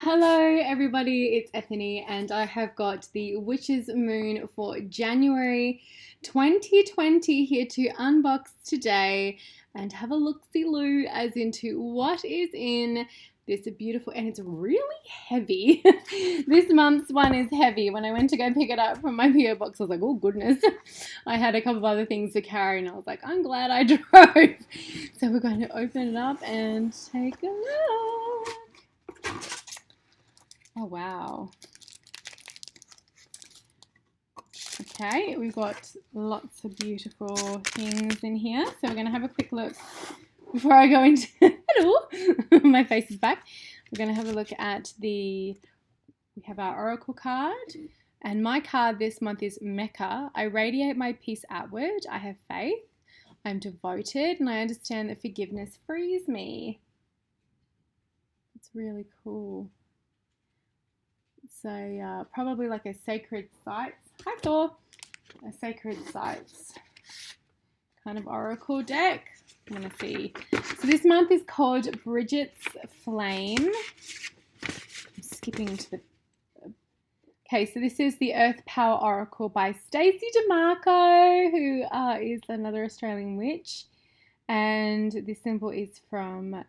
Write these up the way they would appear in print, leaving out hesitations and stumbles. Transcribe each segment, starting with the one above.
Hello, everybody, it's Ethany, and I have got the Witch's Moon for January 2020 here to unbox today and have a look-see-loo as into what is in this beautiful, and it's really heavy. This month's one is heavy. When I went to go pick it up from my PO box, I was like, oh goodness. I had a couple of other things to carry, and I was like, I'm glad I drove. So we're going to open it up and take a look. Oh, wow. Okay, we've got lots of beautiful things in here. So we're going to have a quick look before I go into... Hello! My face is back. We're going to have a look at we have our oracle card. And my card this month is Mecca. I radiate my peace outward. I have faith. I'm devoted. And I understand that forgiveness frees me. It's really cool. So probably like a sacred sites. Hi Thor. A sacred sites kind of oracle deck. I'm gonna see. So this month is called Brigid's Flame. I'm skipping to the. Okay, so this is the Earth Power Oracle by Stacey DeMarco, who is another Australian witch. And this symbol is for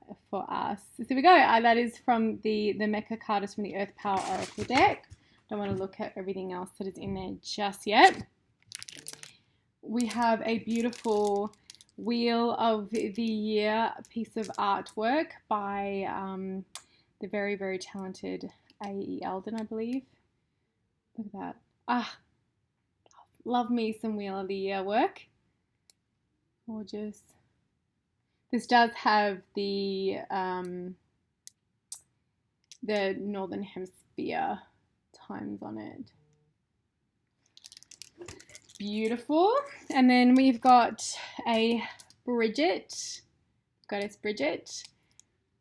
us. So here we go. That is from the Mecca card is from the Earth Power Oracle deck. Don't want to look at everything else that is in there just yet. We have a beautiful Wheel of the Year piece of artwork by the very, very talented A.E. Eldon, I believe. Look at that. Ah, love me some Wheel of the Year work. Gorgeous. This does have the Northern Hemisphere times on it. Beautiful. And then we've got a Goddess Brigid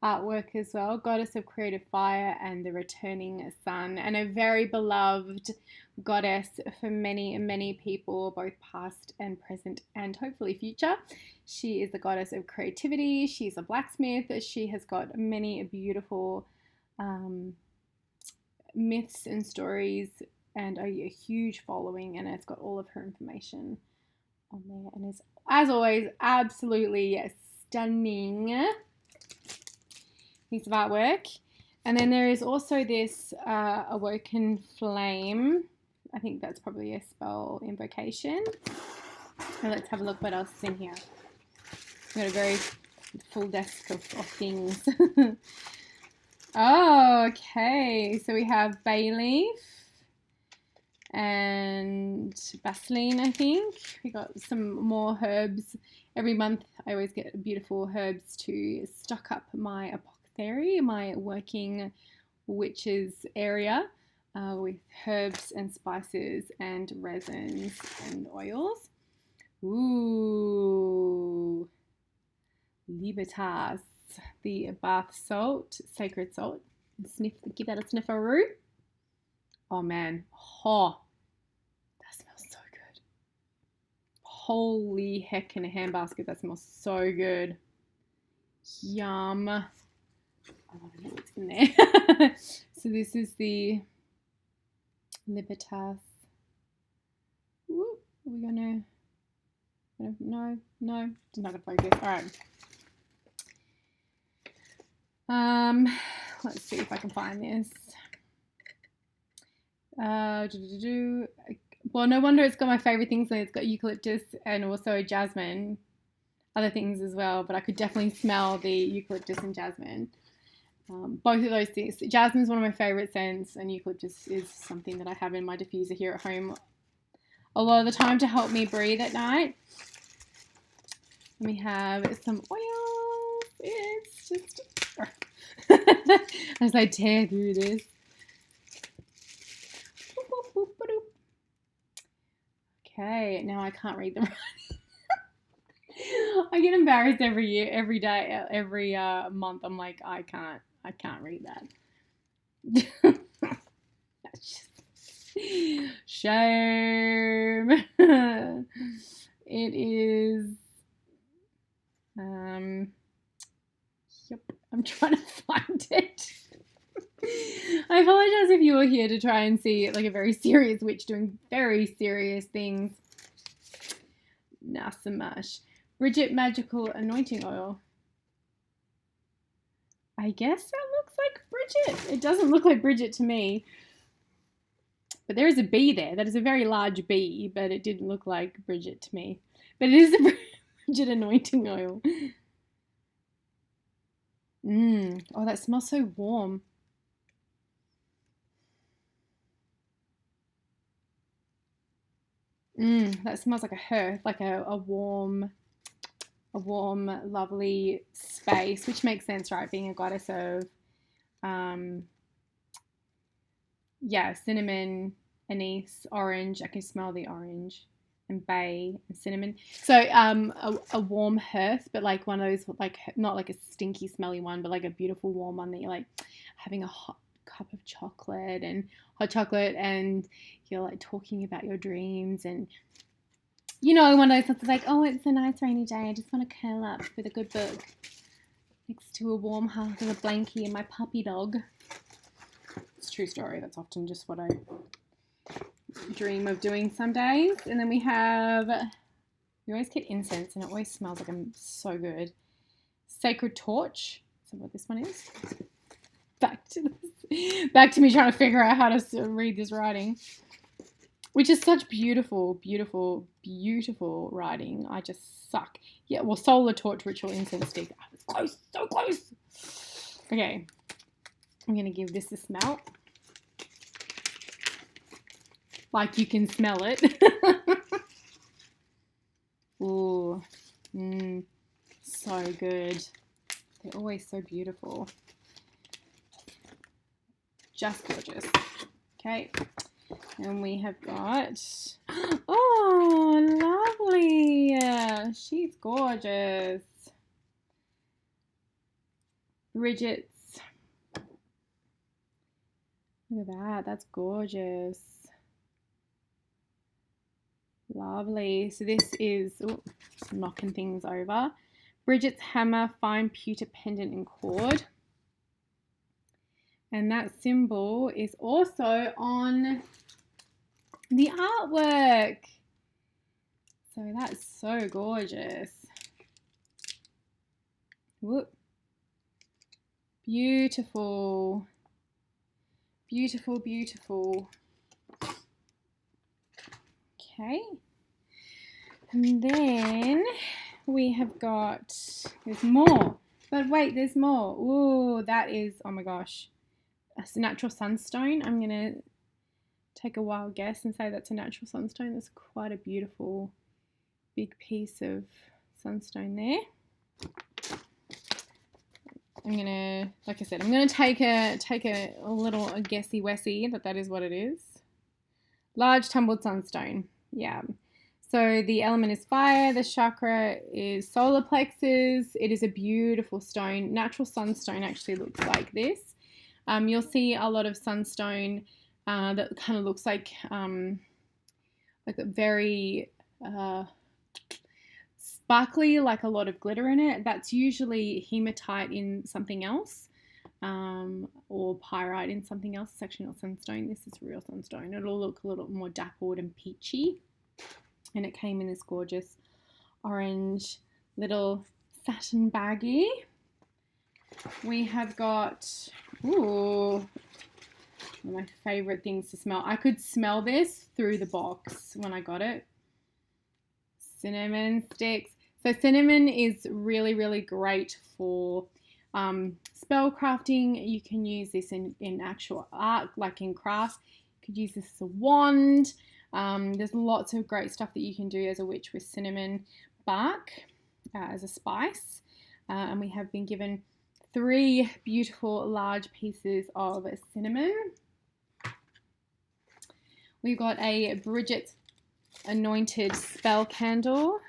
artwork as well. Goddess of creative fire and the returning sun. And a very beloved goddess for many, many people, both past and present and hopefully future. She is the goddess of creativity. She's a blacksmith. She has got many beautiful myths and stories and a huge following, and it's got all of her information on there, and is, as always, absolutely stunning piece of artwork. And then there is also this Awoken Flame. I think that's probably a spell invocation. So let's have a look what else is in here. We've got a very full desk of things. Oh, okay. So we have bay leaf and Vaseline, I think. We got some more herbs. Every month I always get beautiful herbs to stock up my apothecary, my working witches area, with herbs and spices and resins and oils. Ooh. Libertas, the bath salt, sacred salt. Give that a snifferoo. Oh man, that smells so good. Holy heck, in a handbasket, that smells so good. Yum. I want to know what's in there. So this is the Libertas. Ooh, are we gonna? No, it's not gonna focus. All right. Let's see if I can find this. Well, no wonder it's got my favorite things. So it's got eucalyptus and also jasmine, other things as well. But I could definitely smell the eucalyptus and jasmine. Both of those things. Jasmine is one of my favorite scents, and eucalyptus is something that I have in my diffuser here at home a lot of the time to help me breathe at night. And we have some oils. It's just as I tear through this. Okay, now I can't read them right. I get embarrassed every year, every day, every month. I'm like, I can't read that. That's just shame. It is. Yep, I'm trying to find it. I apologize if you were here to try and see like a very serious witch doing very serious things. Nasamash. Brigid Magical Anointing Oil. I guess that looks like Brigid. It doesn't look like Brigid to me. But there is a bee there. That is a very large bee, but it didn't look like Brigid to me. But it is a Brigid Anointing Oil. Oh, that smells so warm. That smells like a hearth, like a warm, lovely space, which makes sense, right? Being a goddess of, cinnamon, anise, orange. I can smell the orange, and bay and cinnamon. So, a warm hearth, but like one of those, like not like a stinky, smelly one, but like a beautiful, warm one that you're like having a hot cup of chocolate and hot chocolate, and you're like talking about your dreams, and you know, one of those things like, oh, it's a nice rainy day. I just want to curl up with a good book next to a warm hearth with a blankie and my puppy dog. It's a true story. That's often just what I dream of doing some days. And then we always get incense, and it always smells like I'm so good. Sacred Torch. So what this one is. Back to me trying to figure out how to read this writing, which is such beautiful, beautiful, beautiful writing. I just suck. Yeah, well, Solar Torch Ritual Incense Stick. I was close, so close. Okay, I'm going to give this a smell. Like you can smell it. Ooh, so good. They're always so beautiful. Just gorgeous. Okay. And we have got, oh, lovely. She's gorgeous. Brigid's. Look at that. That's gorgeous. Lovely. So this is, knocking things over. Brigid's Hammer, Fine Pewter Pendant and Cord. And that symbol is also on the artwork. So that's so gorgeous. Whoop. Beautiful. Beautiful, beautiful. Okay. And then we have got, there's more. But wait, there's more. Ooh, that is, oh my gosh. It's a natural sunstone. I'm going to take a wild guess and say that's a natural sunstone. That's quite a beautiful big piece of sunstone there. I'm going to, like I said, I'm going to take a little guessy wessy that is what it is. Large tumbled sunstone. Yeah. So the element is fire. The chakra is solar plexus. It is a beautiful stone. Natural sunstone actually looks like this. You'll see a lot of sunstone that kind of looks like a very sparkly, like a lot of glitter in it. That's usually hematite in something else, or pyrite in something else. It's actually not sunstone. This is real sunstone. It'll look a little more dappled and peachy. And it came in this gorgeous orange little satin baggie. We have got, ooh, one of my favorite things to smell. I could smell this through the box when I got it. Cinnamon sticks. So cinnamon is really, really great for spell crafting. You can use this in actual art, like in crafts. You could use this as a wand. There's lots of great stuff that you can do as a witch with cinnamon bark as a spice. And we have been given 3 beautiful large pieces of cinnamon. We've got a Brigid Anointed Spell Candle,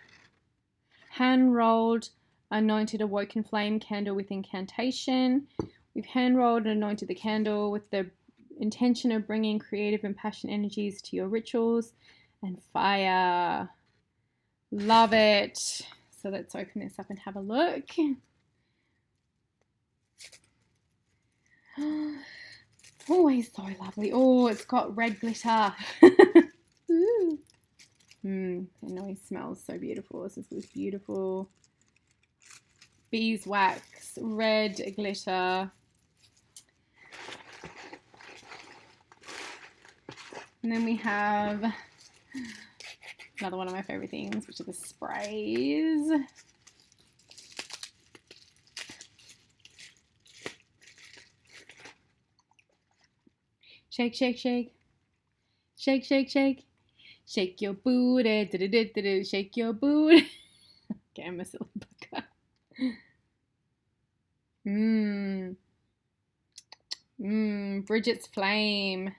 hand-rolled Anointed Awoken Flame Candle with Incantation. We've hand-rolled and anointed the candle with the intention of bringing creative and passion energies to your rituals, and fire. Love it. So let's open this up and have a look. Oh, he's so lovely. Oh, it's got red glitter. Ooh. I know he smells so beautiful. This is this beautiful beeswax, red glitter. And then we have another one of my favorite things, which are the sprays. Shake, shake, shake. Shake, shake, shake. Shake your booty. Shake your booty. Okay, I'm a silly bugger. Brigid's Flame.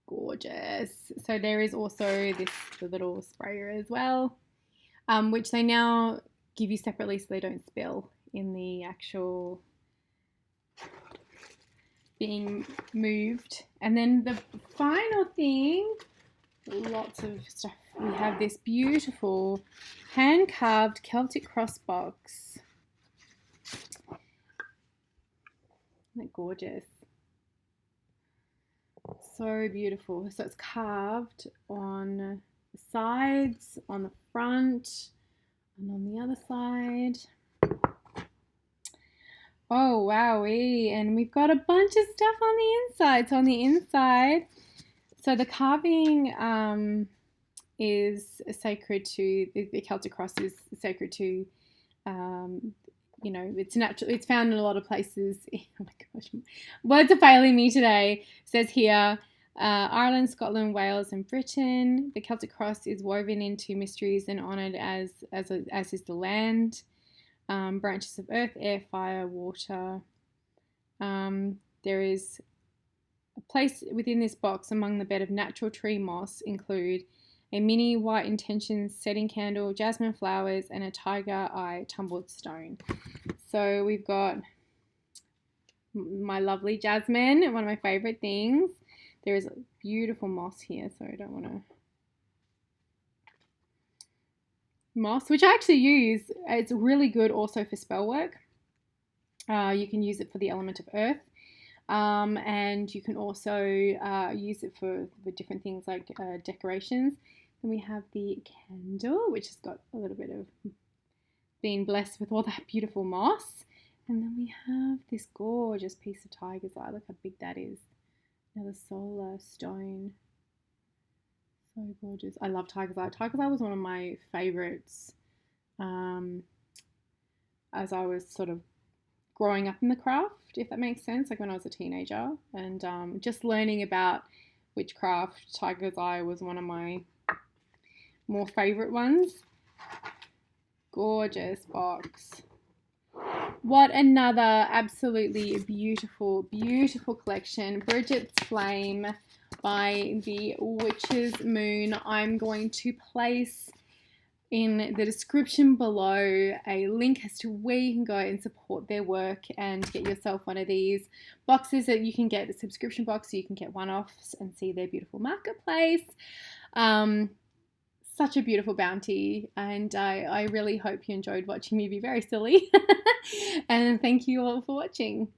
Gorgeous. So there is also the little sprayer as well, which they now give you separately so they don't spill in the actual being moved. And then the final thing, lots of stuff. We have this beautiful hand-carved Celtic cross box. Isn't that gorgeous? So beautiful. So it's carved on the sides, on the front, and on the other side. Oh, wowee. And we've got a bunch of stuff on the inside. So on the inside, so the carving is sacred to, the Celtic cross is sacred to, you know, it's natural. It's found in a lot of places. Oh my gosh, words are failing me today. It says here, Ireland, Scotland, Wales, and Britain. The Celtic cross is woven into mysteries and honoured as is the land. Branches of earth, air, fire, water. There is a place within this box among the bed of natural tree moss include a mini white intentions setting candle, jasmine flowers, and a tiger eye tumbled stone. So we've got my lovely jasmine, one of my favorite things. There is a beautiful moss here, so I don't want to... Moss, which I actually use. It's really good also for spell work. You can use it for the element of earth. And you can also use it for different things like decorations. Then we have the candle, which has got a little bit of being blessed with all that beautiful moss. And then we have this gorgeous piece of tiger's eye. Look how big that is. Another solar stone. So gorgeous. I love tiger's eye. Tiger's eye was one of my favorites as I was sort of growing up in the craft, if that makes sense, like when I was a teenager, and just learning about witchcraft. Tiger's eye was one of my more favorite ones. Gorgeous box. What another absolutely beautiful, beautiful collection. Brigid's Flame by the Witch's Moon. I'm going to place in the description below a link as to where you can go and support their work and get yourself one of these boxes that you can get, the subscription box, so you can get one-offs and see their beautiful marketplace. Such a beautiful bounty, and I really hope you enjoyed watching me be very silly. And thank you all for watching.